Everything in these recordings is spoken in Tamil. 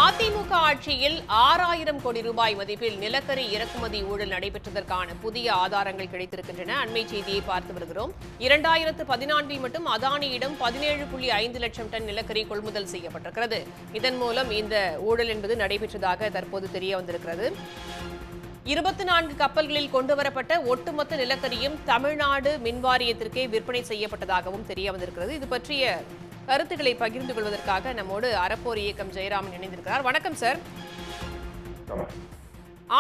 அதிமுக ஆட்சியில் 6000 கோடி ரூபாய் மதிப்பில் நிலக்கரி இறக்குமதி ஊழல் நடைபெற்றதற்கான புதிய ஆதாரங்கள் கிடைத்திருக்கின்றன. அண்மை செய்தியை பார்த்து வருகிறோம். 2014 மட்டும் அதானியிடம் 17.5 லட்சம் டன் நிலக்கரி கொள்முதல் செய்யப்பட்டிருக்கிறது. இதன் மூலம் இந்த ஊழல் என்பது நடைபெற்றதாக தற்போது தெரிய வந்திருக்கிறது. 24 கப்பல்களில் கொண்டுவரப்பட்ட ஒட்டுமொத்த நிலக்கரியும் தமிழ்நாடு மின்வாரியத்திற்கே விற்பனை செய்யப்பட்டதாகவும் தெரிய வந்திருக்கிறது. இது பற்றிய கருத்துக்களை பகிர்ந்து கொள்வதற்காக நம்மோடு அறப்போர் இயக்கம் ஜெயராமன் இணைந்திருக்கிறார். வணக்கம் சார்.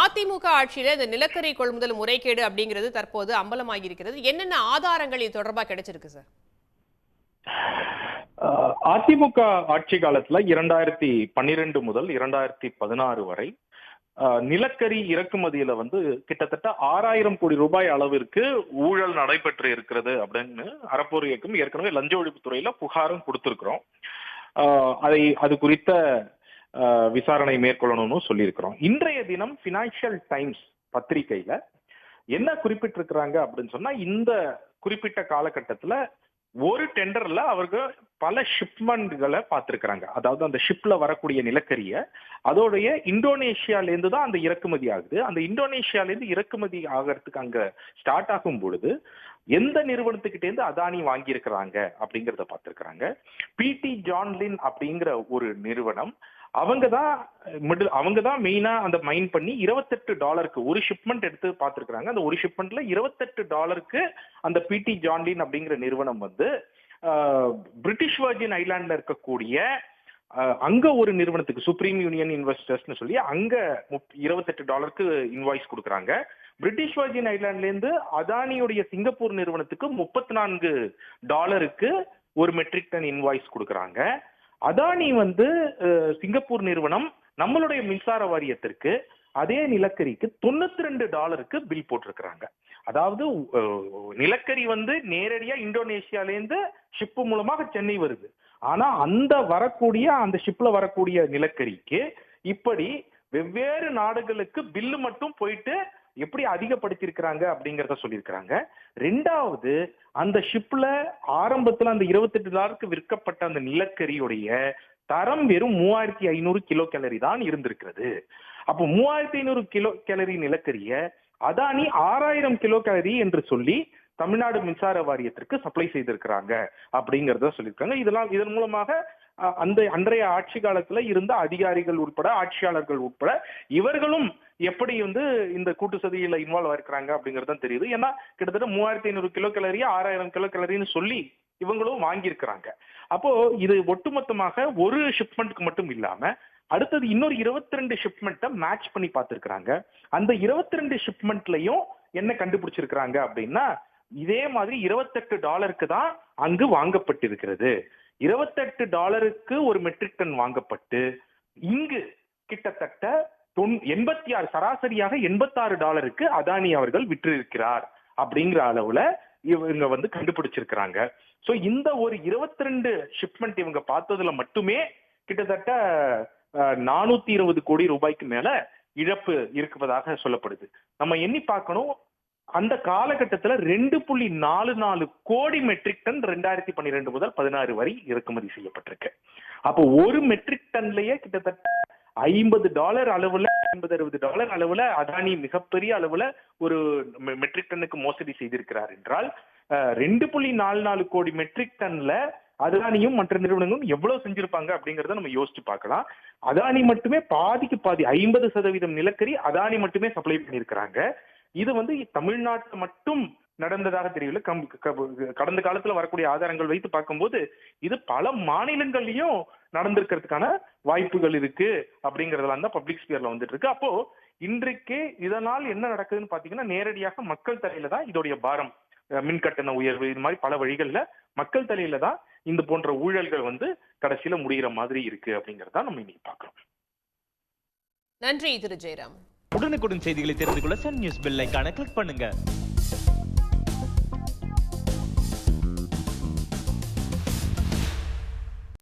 அதிமுக ஆட்சியில இந்த நிலக்கரி கொள்முதல் முறைகேடு அப்படிங்கிறது தற்போது அம்பலமாகி இருக்கிறது. என்னென்ன ஆதாரங்கள் இது தொடர்பாக கிடைச்சிருக்கு சார்? அதிமுக ஆட்சி காலத்துல 2012 முதல் 2016 வரை நிலக்கரி இறக்குமதியில கிட்டத்தட்ட 6000 கோடி ரூபாய் அளவிற்கு ஊழல் நடைபெற்று இருக்கிறது அப்படின்னு அறப்போர் இயக்கம் ஏற்கனவே லஞ்ச ஒழிப்புத்துறையில புகாரும் கொடுத்திருக்கிறோம். அது குறித்த விசாரணை மேற்கொள்ளணும்னு சொல்லியிருக்கிறோம். இன்றைய தினம் பினான்சியல் டைம்ஸ் பத்திரிகையில என்ன குறிப்பிட்டிருக்கிறாங்க அப்படின்னு சொன்னா, இந்த குறிப்பிட்ட காலகட்டத்துல ஒரு டெண்டர்ல அவர்கள் பல ஷிப்மெண்ட்களை பார்த்திருக்கிறாங்க. அதாவது அந்த ஷிப்ல வரக்கூடிய நிலக்கரிய அதோடைய இந்தோனேஷியால இருந்து தான் அந்த இறக்குமதி ஆகுது. அந்த இந்தோனேஷியால இருந்து இறக்குமதி ஆகிறதுக்கு அங்க ஸ்டார்ட் ஆகும் பொழுது எந்த நிறுவனத்துக்கிட்டே இருந்து அதானி வாங்கி இருக்கிறாங்க அப்படிங்கறத பார்த்திருக்கிறாங்க. பிடி ஜான்லின் அப்படிங்கிற ஒரு நிறுவனம் அவங்க தான் மெயினா அந்த மைன் பண்ணி $28 ஒரு ஷிப்மெண்ட் எடுத்து பார்த்திருக்கிறாங்க. அந்த ஒரு ஷிப்மெண்ட்ல $28 அந்த பிடி ஜான்லின் அப்படிங்கிற நிறுவனம் பிரிட்டிஷ் வர்ஜின் ஐலாண்ட்ல இருக்கக்கூடிய அங்க ஒரு நிறுவனத்துக்கு சுப்ரீம் யூனியன் இன்வெஸ்டர்ஸ்னு சொல்லி அங்க $28 இன்வாய்ஸ் கொடுக்குறாங்க. பிரிட்டிஷ் வர்ஜின் ஐலாண்ட்ல இருந்து அதானியுடைய சிங்கப்பூர் நிறுவனத்துக்கு $34 ஒரு மெட்ரிக் டன் இன்வாய்ஸ் கொடுக்குறாங்க. அதானி சிங்கப்பூர் நிறுவனம் நம்மளுடைய மின்சார வாரியத்திற்கு அதே நிலக்கரிக்கு $92 பில் போட்டிருக்கிறாங்க. அதாவது நிலக்கரி நேரடியா இந்தோனேஷியால இருந்து ஷிப் மூலமாக சென்னை வருது. ஆனா அந்த ஷிப்ல வரக்கூடிய நிலக்கரிக்கு இப்படி வெவ்வேறு நாடுகளுக்கு பில்லு மட்டும் போயிட்டு எப்படி அதிகப்படுத்திருக்கிறாங்க அப்படிங்கறத சொல்லியிருக்கிறாங்க. ரெண்டாவது, அந்த ஷிப்ல ஆரம்பத்துல அந்த $28 விற்கப்பட்ட அந்த நிலக்கரியுடைய தரம் வெறும் 3500 கிலோ கேலரி தான் இருந்திருக்கிறது. அப்போ 3500 கிலோ கேலரி நிலக்கரிய அதானி 6000 கிலோ கேலரி என்று சொல்லி தமிழ்நாடு மின்சார வாரியத்திற்கு சப்ளை செய்திருக்கிறாங்க அப்படிங்கறத சொல்லியிருக்காங்க. இதன் மூலமாக அன்றைய ஆட்சி காலத்துல இருந்த அதிகாரிகள் உட்பட ஆட்சியாளர்கள் உட்பட இவர்களும் எப்படி இந்த கூட்டு சதியில இன்வால்வ் ஆயிருக்கிறாங்க அப்படிங்கறது தெரியுது. ஏன்னா கிட்டத்தட்ட 3500 கிலோ கேலரி 6000 கிலோ கேலரின்னு சொல்லி இவங்களும் வாங்கியிருக்கிறாங்க. அப்போ இது ஒட்டுமொத்தமாக ஒரு ஷிப்மெண்ட்க்கு மட்டும் இல்லாம அடுத்தது இன்னொரு 22 ஷிப்மெண்ட்டை மேட்ச் பண்ணி பார்த்திருக்கிறாங்க. அந்த 22 ஷிப்மெண்ட்லயும் என்ன கண்டுபிடிச்சிருக்கிறாங்க அப்படின்னா, இதே மாதிரி $28 தான் அங்கு வாங்கப்பட்டிருக்கிறது. $28 ஒரு மெட்ரிக் டன் வாங்கப்பட்டு இங்கு கிட்டத்தட்ட 86 சராசரியாக $86 அதானி அவர்கள் விற்றிருக்கிறார் அப்படிங்கிற அளவுல இவங்க கண்டுபிடிச்சிருக்கிறாங்க. சோ இந்த ஒரு 22 ஷிப்மெண்ட் இவங்க பார்த்ததுல மட்டுமே கிட்டத்தட்ட 420 கோடி ரூபாய்க்கு மேல இழப்பு இருப்பதாக சொல்லப்படுது. நம்ம எண்ணி பார்க்கணும், அந்த காலகட்டத்துல 2.44 கோடி மெட்ரிக் டன் 2012 முதல் 16 வரை இறக்குமதி செய்யப்பட்டிருக்கு. அப்போ ஒரு மெட்ரிக் டன்லயே கிட்டத்தட்ட $50 அளவுல $50-60 அளவுல அதானி மிகப்பெரிய அளவுல ஒரு மெட்ரிக் டன்னுக்கு மோசடி செய்திருக்கிறார் என்றால் 2.44 கோடி மெட்ரிக் டன்ல அதானியும் மற்ற நிறுவனங்களும் எவ்வளவு செஞ்சிருப்பாங்க அப்படிங்கறத நம்ம யோசிச்சு பார்க்கலாம். அதானி மட்டுமே பாதிக்கு பாதி 50% நிலக்கரி அதானி மட்டுமே சப்ளை பண்ணியிருக்கிறாங்க. இது தமிழ்நாட்டில் மட்டும் நடந்ததாக தெரியல. கடந்த காலத்துல வரக்கூடிய ஆதாரங்கள் வைத்து பார்க்கும்போது இது பல மாநிலங்கள்லயும் நடந்திருக்கிறதுக்கான வாய்ப்புகள் இருக்கு அப்படிங்கறதெல்லாம் தான் பப்ளிக் ஸ்பியர்ல இருக்கு. அப்போ இன்றைக்கு இதனால் என்ன நடக்குதுன்னு பாத்தீங்கன்னா, நேரடியாக மக்கள் தலையில தான் இதோடைய பாரம். மின்கட்டண உயர்வு, இது மாதிரி பல வழிகள்ல மக்கள் தலையில தான் இந்த போன்ற ஊழல்கள் கடைசியில முடிகிற மாதிரி இருக்கு அப்படிங்கறத நம்ம இன்னைக்கு பார்க்கிறோம். நன்றி திரு ஜெயராம். உடனுக்குடன் செய்திகளை தெரிந்து கொள்ள சன் நியூஸ் பெல் ஐகானை கிளிக் பண்ணுங்க.